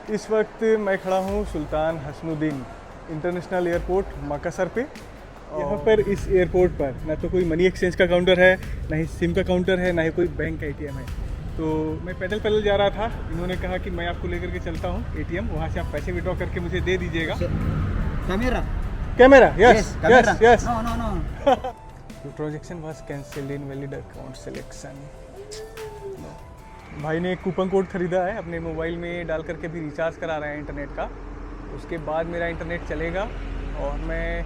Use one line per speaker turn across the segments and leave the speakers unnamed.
इस वक्त मैं खड़ा हूँ सुल्तान हसनुद्दीन इंटरनेशनल एयरपोर्ट मकासर पे। यहाँ पर इस एयरपोर्ट पर ना तो कोई मनी एक्सचेंज का काउंटर है, ना ही सिम का काउंटर है, ना ही कोई बैंक का एटीएम है। तो मैं पैदल पैदल जा रहा था, इन्होंने कहा कि मैं आपको लेकर के चलता हूँ एटीएम, वहाँ से आप पैसे विड्रॉ करके मुझे दे दीजिएगा। Camera yes yes yes. Transaction was cancelled in valid account selection. भाई ने एक कूपन कोड खरीदा है, अपने मोबाइल में डाल करके भी रिचार्ज करा रहे हैं इंटरनेट का। उसके बाद मेरा इंटरनेट चलेगा और मैं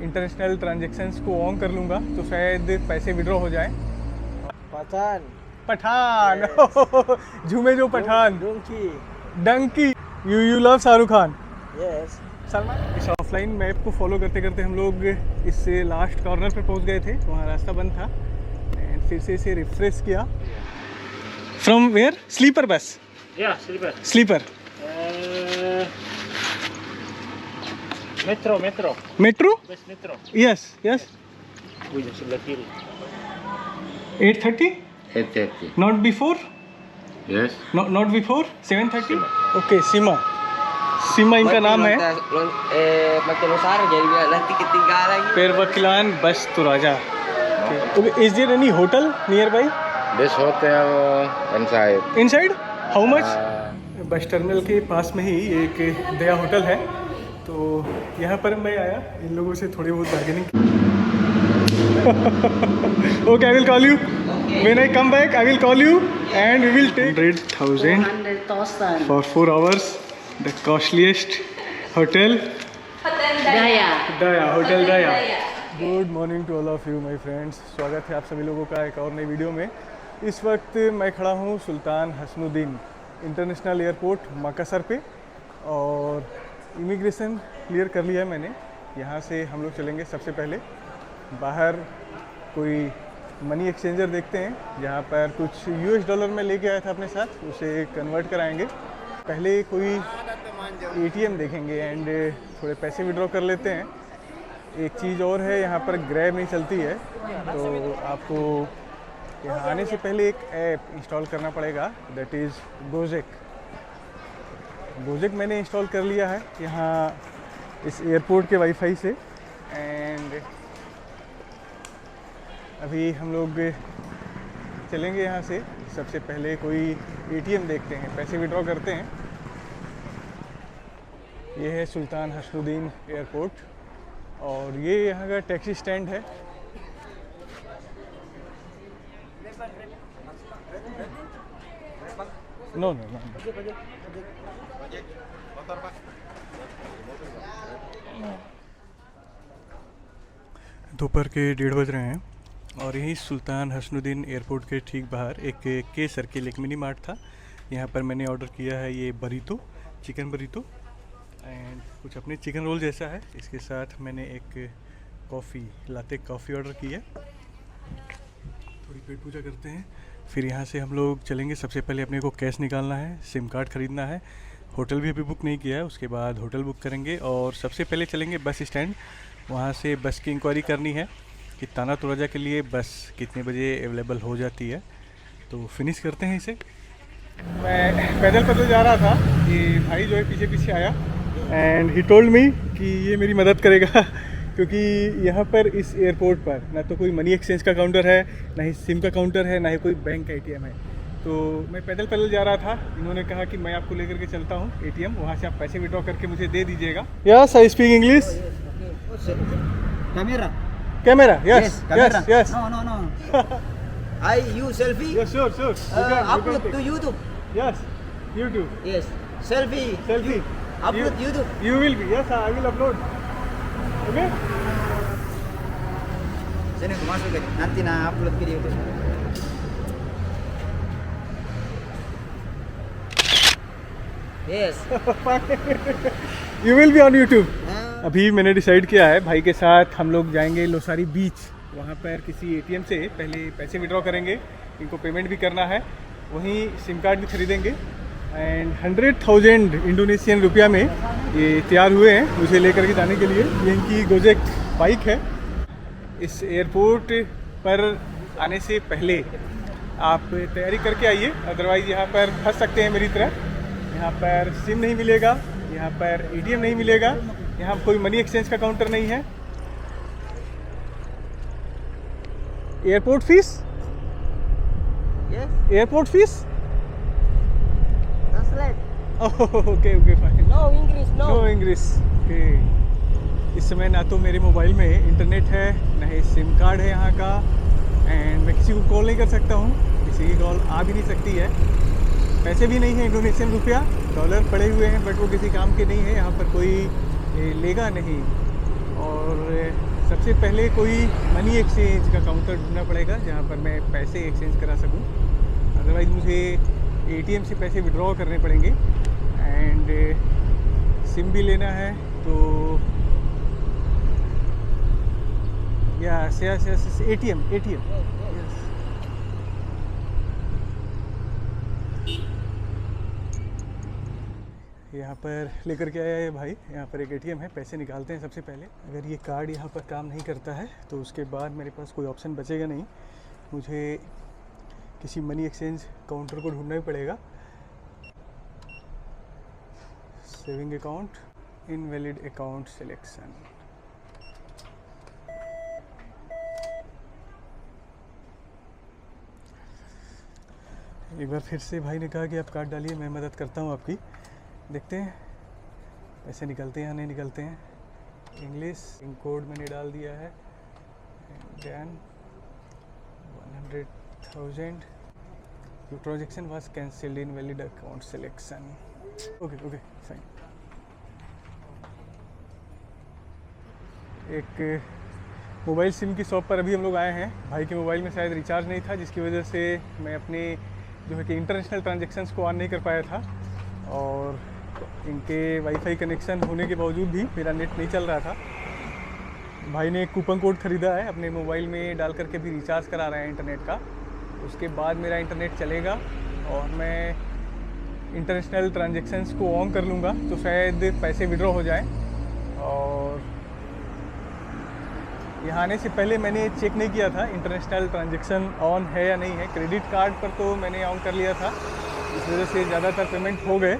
इंटरनेशनल ट्रांजैक्शंस को ऑन कर लूँगा तो शायद पैसे विड्रॉ हो जाए। Pathan Jhoome Jo Pathan Dunki you love Shahrukh Khan.
Yes
Salman. इस ऑफलाइन मैप को फॉलो करते करते हम लोग इस लास्ट कॉर्नर पे पहुंच गए थे, वहाँ रास्ता बंद था एंड फिर से इसे रिफ्रेश किया। From where? Sleeper bus?
या
sleeper
metro
metro
bus metro
yes yes.
Wih, sebelah kiri
8:30 not before
Yes.
Not before 7:30 okay. Seema इनका नाम है।
Makin besar jadi biar nanti ketinggalan lagi.
पेरवकिलान बस तो राजा। Okay, is there any hotel nearby?
This hotel inside.
Inside how much? Bus terminal के पास में ही एक दया होटल है, तो यहाँ पर मैं आया, इन लोगों से थोड़ी बहुत bargaining. Okay, I will call you when I come back. I will call you and we will take 100,000
100,000.
for 4 hours. The costliest hotel Daya Hotel Daya. Good morning to all of you my friends. स्वागत है आप सभी लोगों का एक और नई video में। इस वक्त मैं खड़ा हूँ सुल्तान हसनुद्दीन इंटरनेशनल एयरपोर्ट मकासर पे और इमिग्रेशन क्लियर कर लिया है मैंने। यहाँ से हम लोग चलेंगे सबसे पहले बाहर कोई मनी एक्सचेंजर देखते हैं, जहाँ पर कुछ US डॉलर में लेके आया था अपने साथ, उसे कन्वर्ट कराएंगे। पहले कोई ATM देखेंगे एंड थोड़े पैसे विड्रॉ कर लेते हैं। एक चीज़ और है, यहाँ पर ग्रैब नहीं चलती है, तो आपको यहाँ आने से पहले एक ऐप इंस्टॉल करना पड़ेगा, दैट इज़ गोजेक मैंने इंस्टॉल कर लिया है यहाँ इस एयरपोर्ट के वाईफाई से। एंड अभी हम लोग चलेंगे यहाँ से, सबसे पहले कोई ATM देखते हैं, पैसे विड्रॉ करते हैं। ये है सुल्तान हसनुद्दीन एयरपोर्ट और ये यहाँ का टैक्सी स्टैंड है। नो नो नो दोपहर के 1:30 बज रहे हैं और यही सुल्तान हसनुद्दीन एयरपोर्ट के ठीक बाहर एक के सर्किल एक मिनी मार्ट था। यहाँ पर मैंने ऑर्डर किया है ये बरीतो, चिकन बरीतो एंड कुछ अपने चिकन रोल जैसा है। इसके साथ मैंने एक कॉफ़ी लाते कॉफ़ी ऑर्डर की है। थोड़ी पेट पूजा करते हैं, फिर यहाँ से हम लोग चलेंगे। सबसे पहले अपने को कैश निकालना है, सिम कार्ड ख़रीदना है, होटल भी अभी बुक नहीं किया है, उसके बाद होटल बुक करेंगे और सबसे पहले चलेंगे बस स्टैंड। वहाँ से बस की इंक्वायरी करनी है कि ताना तोराजा के लिए बस कितने बजे अवेलेबल हो जाती है। तो फिनिश करते हैं इसे। मैं पैदल पैदल जा रहा था, ये भाई जो है पीछे पीछे आया एंड ही टोल्ड मी कि ये मेरी मदद करेगा क्योंकि यहाँ पर इस एयरपोर्ट पर ना तो कोई मनी एक्सचेंज का काउंटर है, ना ही सिम का काउंटर है, ना ही कोई बैंक का ATM है। तो मैं पैदल पैदल जा रहा था, इन्होंने कहा कि मैं आपको लेकर के चलता हूँ ATM, वहाँ से आप पैसे विड्रॉ करके मुझे दे दीजिएगा। Yes, I speak English. Camera yes yes yes.
No. I you selfie.
Yes sure
Upload to YouTube.
Yes YouTube
Yes. Selfie. Upload YouTube.
You will be. Yes, I will upload. Okay?
Sini aku masuk ke nanti na upload ke YouTube. Yes.
You will be on YouTube. अभी मैंने decide किया है, भाई के साथ हम लोग जाएंगे लोसारी बीच। वहाँ पर किसी ATM से पहले पैसे विड्रॉ करेंगे, इनको पेमेंट भी करना है, वहीं सिम कार्ड भी खरीदेंगे एंड 100,000 इंडोनेशियन रुपया में ये तैयार हुए हैं मुझे लेकर के जाने के लिए। ये इनकी गोजेक बाइक है। इस एयरपोर्ट पर आने से पहले आप तैयारी करके आइए, अदरवाइज़ यहाँ पर फंस सकते हैं मेरी तरह। यहाँ पर सिम नहीं मिलेगा, यहाँ पर एटीएम नहीं मिलेगा, यहाँ कोई मनी एक्सचेंज का काउंटर नहीं है। Airport fees,
Yes.
Airport fees,
Translate.
Okay okay fine,
No English. No.
No English. Okay, इस समय ना तो मेरे मोबाइल में इंटरनेट है, ना ही सिम कार्ड है यहाँ का, एंड मैं किसी को कॉल नहीं कर सकता हूँ, किसी की कॉल आ भी नहीं सकती है। पैसे भी नहीं है, इंडोनेशियन रुपया, डॉलर पड़े हुए हैं, बट वो किसी काम के नहीं है, यहाँ पर कोई लेगा नहीं। और सबसे पहले कोई मनी एक्सचेंज का काउंटर ढूंढना पड़ेगा जहाँ पर मैं पैसे एक्सचेंज करा सकूँ, अदरवाइज़ मुझे एटीएम से पैसे विड्रॉ करने पड़ेंगे। एंड सिम भी लेना है, तो yes yes yes ATM ATM. यहाँ पर लेकर के आया है भाई, यहाँ पर एक एटीएम है, पैसे निकालते हैं सबसे पहले। अगर ये कार्ड यहाँ पर काम नहीं करता है तो उसके बाद मेरे पास कोई ऑप्शन बचेगा नहीं, मुझे किसी मनी एक्सचेंज काउंटर को ढूंढना ही पड़ेगा। Saving account, invalid account selection. एक बार फिर से भाई ने कहा कि आप कार्ड डालिए, मैं मदद करता हूँ आपकी। देखते हैं पैसे निकलते हैं या नहीं निकलते हैं। इंग्लिश, पिन कोड मैंने डाल दिया है, then 100,000। Your transaction was cancelled, invalid account selection. Okay okay fine. एक मोबाइल सिम की शॉप पर अभी हम लोग आए हैं। भाई के मोबाइल में शायद रिचार्ज नहीं था, जिसकी वजह से मैं अपने जो है कि इंटरनेशनल ट्रांजेक्शन्स को ऑन नहीं कर पाया था, और इनके वाईफाई कनेक्शन होने के बावजूद भी मेरा नेट नहीं चल रहा था। भाई ने एक कूपन कोड ख़रीदा है, अपने मोबाइल में डाल करके भी रिचार्ज करा रहे हैं इंटरनेट का। उसके बाद मेरा इंटरनेट चलेगा और मैं इंटरनेशनल ट्रांजेक्शन्स को ऑन कर लूँगा, तो शायद पैसे विड्रॉ हो जाएं। और यहाँ आने से पहले मैंने चेक नहीं किया था इंटरनेशनल ट्रांजेक्शन ऑन है या नहीं है। क्रेडिट कार्ड पर तो मैंने ऑन कर लिया था, इस वजह से ज़्यादातर पेमेंट हो गए।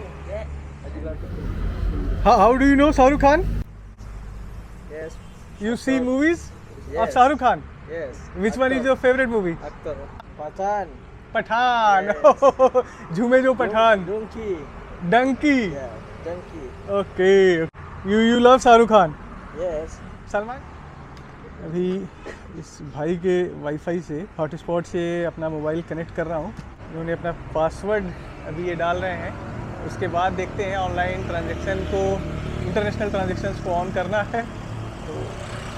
How do you know Shahrukh Khan?
Yes.
You see movies of
Yes.
Shahrukh Khan?
Yes.
Which one is your favourite movie?
Actor. Pathan.
Pathan.
Yes.
Jhoome Jo Pathan.
Donkey.
Dunki.
Yeah. Donkey.
Okay, you love Shahrukh Khan?
Yes.
Salman. अभी इस भाई के वाईफाई से, हॉटस्पॉट से अपना मोबाइल कनेक्ट कर रहा हूँ। उन्होंने अपना पासवर्ड अभी ये डाल रहे हैं, उसके बाद देखते हैं ऑनलाइन ट्रांजैक्शन को, इंटरनेशनल ट्रांजैक्शंस को ऑन करना है तो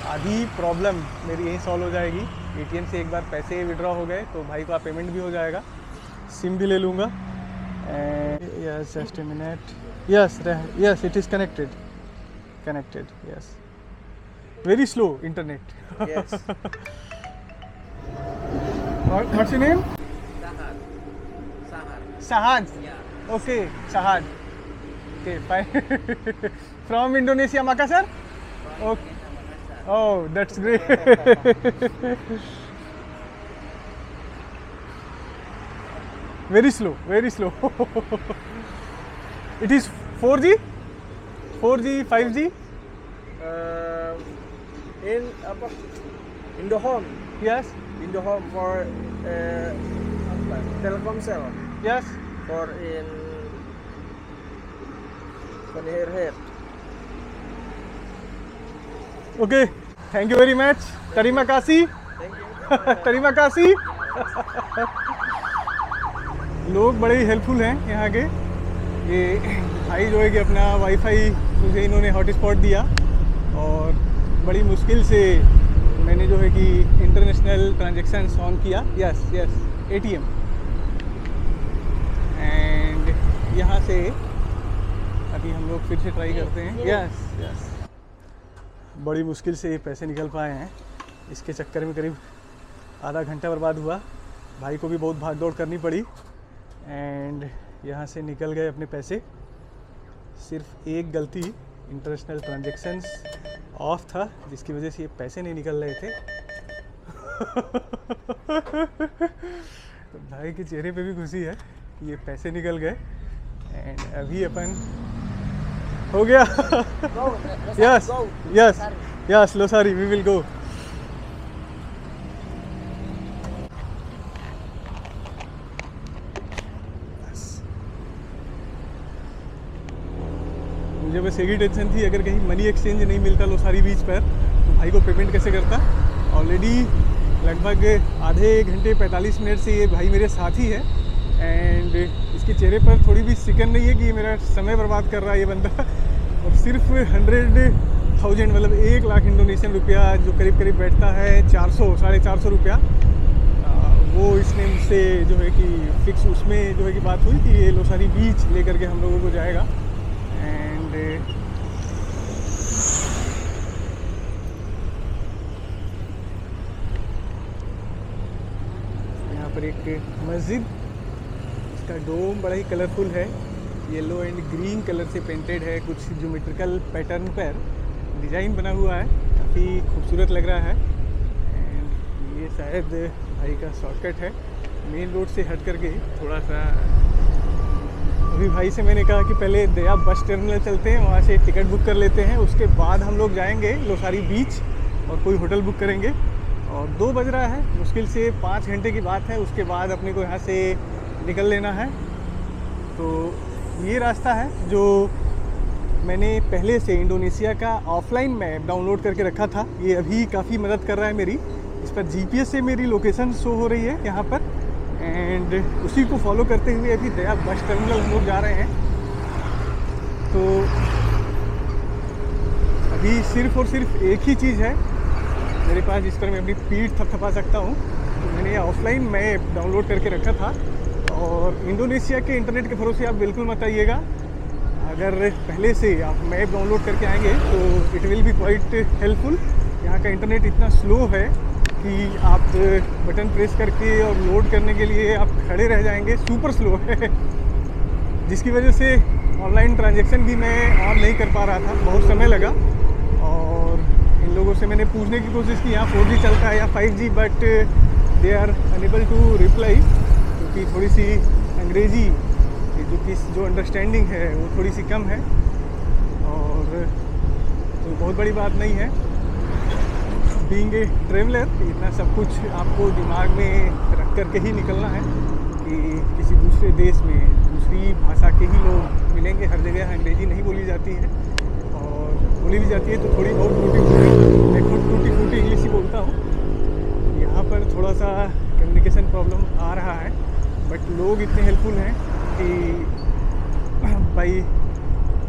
आधी प्रॉब्लम मेरी यहीं सॉल्व हो जाएगी। एटीएम से एक बार पैसे विड्रॉ हो गए तो भाई का पेमेंट भी हो जाएगा, सिम भी ले लूँगा। Yes just a minute, yes yes it is connected yes, very slow internet.
Yes.
What's your name? Sahad.
Yeah.
Okay, Sahad. Okay, fine. From Indonesia, Makassar? Okay. Oh, that's great. Very slow, very slow. It is 4G? 4G, 5G?
In apa? Indohome.
Yes,
Indohome for Telkomsel.
yes.
For in here.
Okay, thank you very much. Terima kasih.
Thank you.
terima kasih. लोग बड़े ही helpful हैं यहाँ के। ये भाई जो है कि अपना वाईफाई मुझे इन्होंने हॉटस्पॉट दिया और बड़ी मुश्किल से मैंने जो है कि इंटरनेशनल ट्रांजैक्शंस ऑन किया। यस यस एटीएम, एंड यहाँ से अभी हम लोग फिर से ट्राई करते हैं। यस यस, बड़ी मुश्किल से ये पैसे निकल पाए हैं, इसके चक्कर में करीब आधा घंटा बर्बाद हुआ। भाई को भी बहुत भाग दौड़ करनी पड़ी एंड यहाँ से निकल गए अपने पैसे। सिर्फ एक गलती, इंटरनेशनल ट्रांजैक्शंस ऑफ था, जिसकी वजह से ये पैसे नहीं निकल रहे थे। तो भाई के चेहरे पे भी खुशी है कि ये पैसे निकल गए एंड अभी अपन हो गया yes yes yes Losari we will go. मुझे बस एक ही टेंशन थी, अगर कहीं मनी एक्सचेंज नहीं मिलता लोसारी बीच पर तो भाई को पेमेंट कैसे करता। ऑलरेडी लगभग आधे घंटे 45 मिनट से ये भाई मेरे साथ ही है एंड इसके चेहरे पर थोड़ी भी सिकन नहीं है कि मेरा समय बर्बाद कर रहा है ये बंदा। और सिर्फ 100,000 मतलब 1 लाख इंडोनेशियन रुपया जो करीब करीब बैठता है 400-450 रुपया, वो इसने मुझसे जो है कि फिक्स उसमें जो है कि बात हुई कि ये लोसारी बीच लेकर के हम लोगों को जाएगा। एंड यहाँ पर एक मस्जिद, इसका डोम बड़ा ही कलरफुल है, येलो एंड ग्रीन कलर से पेंटेड है, कुछ ज्योमेट्रिकल पैटर्न पर डिज़ाइन बना हुआ है, काफ़ी खूबसूरत लग रहा है। एंड ये शायद भाई का शॉर्टकट है मेन रोड से हट करके थोड़ा सा। अभी भाई से मैंने कहा कि पहले दया बस टर्मिनल चलते हैं, वहाँ से टिकट बुक कर लेते हैं, उसके बाद हम लोग जाएंगे लोसारी बीच और कोई होटल बुक करेंगे। और 2 बज रहा है, मुश्किल से 5 घंटे की बात है, उसके बाद अपने को यहाँ से निकल लेना है। तो ये रास्ता है जो मैंने पहले से इंडोनेशिया का ऑफलाइन मैप डाउनलोड करके रखा था, ये अभी काफ़ी मदद कर रहा है मेरी। इस पर जीपीएस से मेरी लोकेशन शो हो रही है यहाँ पर एंड उसी को फॉलो करते हुए अभी दया बस टर्मिनल हम लोग जा रहे हैं। तो अभी सिर्फ और सिर्फ एक ही चीज़ है मेरे पास जिस पर मैं अपनी पीठ थपथपा सकता हूँ। तो मैंने ये ऑफलाइन मैप डाउनलोड करके रखा था और इंडोनेशिया के इंटरनेट के भरोसे आप बिल्कुल मत आइएगा। अगर पहले से आप मैप डाउनलोड करके आएंगे तो it will be quite helpful. यहाँ का इंटरनेट इतना स्लो है कि आप बटन प्रेस करके और लोड करने के लिए आप खड़े रह जाएंगे, सुपर स्लो है, जिसकी वजह से ऑनलाइन ट्रांजैक्शन भी मैं ऑन नहीं कर पा रहा था, बहुत समय लगा। और इन लोगों से मैंने पूछने की कोशिश की यहाँ 4G चलता है या 5G, but they are unable to reply, क्योंकि थोड़ी सी अंग्रेज़ी जो अंडरस्टैंडिंग है वो थोड़ी सी कम है। और तो बहुत बड़ी बात नहीं है, बीइंग ए ट्रेवलर इतना सब कुछ आपको दिमाग में रख करके ही निकलना है कि किसी दूसरे देश में दूसरी भाषा के ही लोग मिलेंगे। हर जगह अंग्रेज़ी नहीं बोली जाती है, और बोली भी जाती है तो थोड़ी बहुत मैं खुद टूटी फूटी इंग्लिश ही बोलता हूँ। यहाँ पर थोड़ा सा कम्युनिकेशन प्रॉब्लम आ रहा है, बट लोग इतने हेल्पफुल हैं कि भाई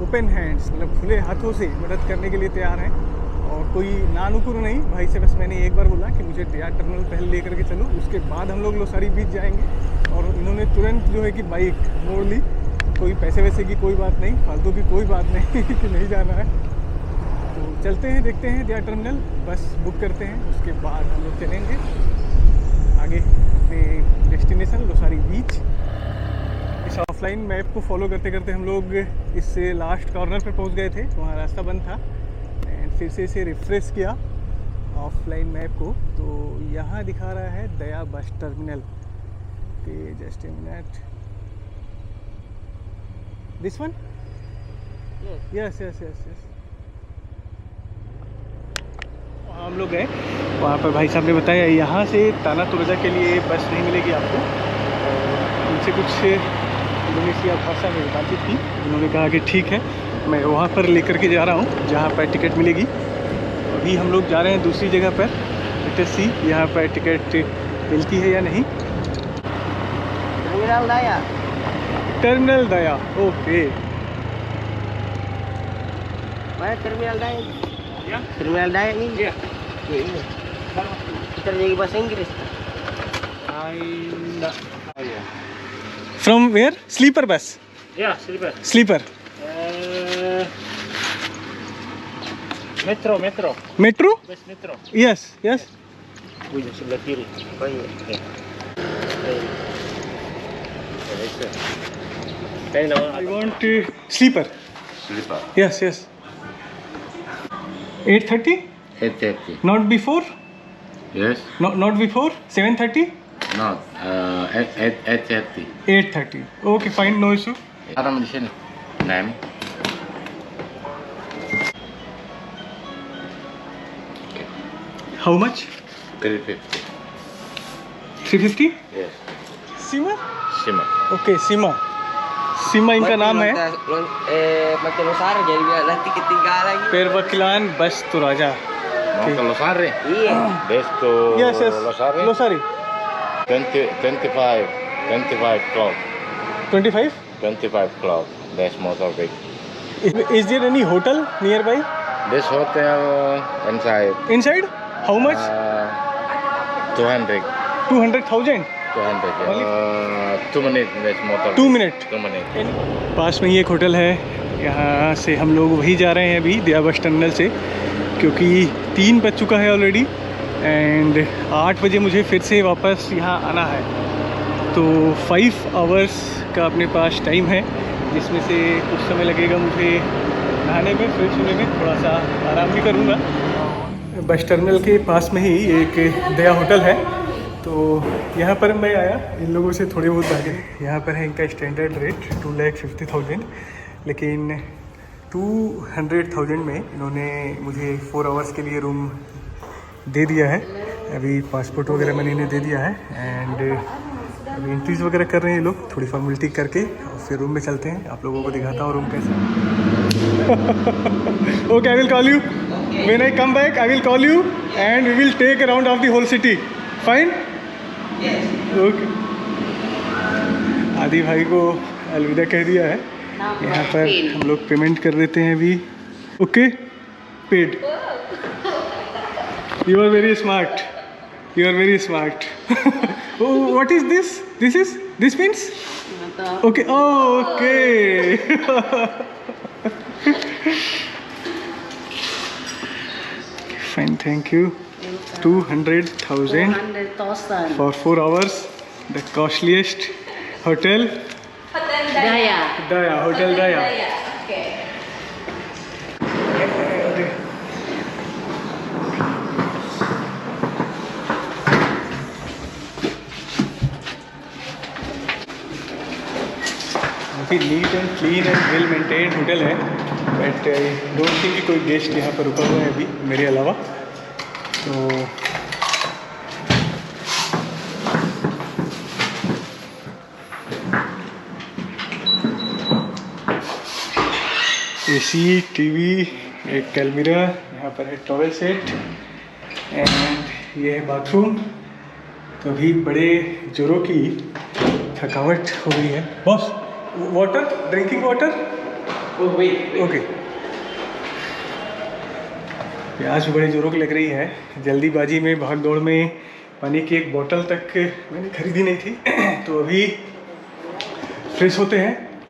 ओपन हैंड्स मतलब खुले हाथों से मदद करने के लिए तैयार हैं। और कोई नानुकुर नहीं, भाई से बस मैंने एक बार बोला कि मुझे दया टर्मिनल पहले ले करके चलो, उसके बाद हम लोग लोसारी बीच जाएंगे। और इन्होंने तुरंत जो है कि बाइक मोड़ ली, कोई पैसे वैसे की कोई बात नहीं, फालतू की कोई बात नहीं कि नहीं जाना है। तो चलते हैं, देखते हैं दया टर्मिनल, बस बुक करते हैं, उसके बाद हम लोग चलेंगे आगे अपने डेस्टिनेशन लोसारी बीच। इस ऑफलाइन मैप को फॉलो करते करते हम लोग इस लास्ट कॉर्नर पर पहुंच गए थे, वहाँ रास्ता बंद था। एंड फिर से इसे रिफ्रेश किया ऑफलाइन मैप को, तो यहाँ दिखा रहा है दया bus terminal. Just a minute, this one, yes yes yes yes. वहाँ हम लोग गए, वहाँ पर भाई साहब ने बताया यहाँ से ताना तोरजा के लिए बस नहीं मिलेगी आपको। और उनसे कुछ इंडोनेशिया भाषा में बातचीत की, उन्होंने कहा कि ठीक है, मैं वहाँ पर लेकर के जा रहा हूँ जहाँ पर टिकट मिलेगी। अभी हम लोग जा रहे हैं दूसरी जगह पर, लेट्स सी यहाँ पर टिकट मिलती है या नहीं।
Terminal Daya,
terminal Daya, okay.
mana terminal daya?
Ya.
Terminal daya ini?
Iya.
Ya ini. Kita jadi bahasa Inggris.
Oh ya.
From where? Sleeper bus?
Ya, sleeper.
Sleeper
Metro, metro.
Metro?
Bus metro.
Yes yes.
Ujung sebelah kiri.
Oh iya.
Kayak nama
I want sleeper.
Sleeper.
Yes yes. 8:30?
8:30.
Not before?
Yes.
Not before 7:30?
Not. 8:30.
8:30, okay fine, no issue.
Taruh di sini. 6.
How much?
350.
350?
Yes.
Seema?
Sima.
Okay Seema, Seema इनका नाम है।
Pakai losar jadi biar nanti ketinggalan lagi.
पेरवकिलान बस तो राजा।
Mau ke Losari?
Iya.
Besto
yes yes
Losari?
लोसारी
25 club.
25?
25 club. There's motorbike.
Is there any hotel nearby?
This hotel inside.
Inside? How much?
200.
200,000?
200. Yeah. 2 minutes. There's motorbike.
2 minute?
2 minutes.
पास में ही एक hotel है, यहाँ से हम लोग वही जा रहे हैं अभी दिया बस टनल से, क्योंकि 3 बज चुका है ऑलरेडी एंड 8 बजे मुझे फिर से वापस यहाँ आना है। तो 5 आवर्स का अपने पास टाइम है, जिसमें से कुछ समय लगेगा मुझे नहाने में, फ्रेश होने में, थोड़ा सा आराम भी करूँगा। बस टर्मिनल के पास में ही एक दया होटल है, तो यहाँ पर मैं आया इन लोगों से थोड़ी बहुत भागे। यहाँ पर है इनका स्टैंडर्ड रेट 2,50,000, लेकिन 200,000 में इन्होंने मुझे 4 आवर्स के लिए रूम दे दिया है। अभी पासपोर्ट वगैरह मैंने इन्हें दे दिया है एंड अभी एंट्रीज वगैरह कर रहे हैं ये लोग, थोड़ी फॉर्मेलिटी करके और फिर रूम में चलते हैं। आप लोगों को दिखाता हूँ रूम कैसा। Okay, I will call you when I come back. I will call you and we will take a round of the whole city. Fine? Okay. Adi भाई को अलविदा कह दिया है। यहाँ पर हम लोग पेमेंट कर देते हैं अभी। Okay, paid. You are very smart, you are very smart. What is this? This means okay, okay. Fine, thank you. 200,000 for 4 hours, the costliest hotel.
Daya.
Daya, Hotel Daya.
Okay.
काफ़ी neat and clean and well maintained hotel है, but I don't think कि कोई guest यहाँ पर रुका हुआ है अभी मेरे अलावा। तो एसी, टीवी, एक कैलमिरा, यहाँ पर है टॉवेल सेट एंड ये है बाथरूम। तो अभी बड़े जोरों की थकावट हो गई है। Boss, water, drinking water? Okay. प्यास बड़े जोरों की लग रही है, जल्दीबाजी में, भाग दौड़ में पानी की एक बोतल तक मैंने खरीदी नहीं थी। तो अभी फ्रेश होते हैं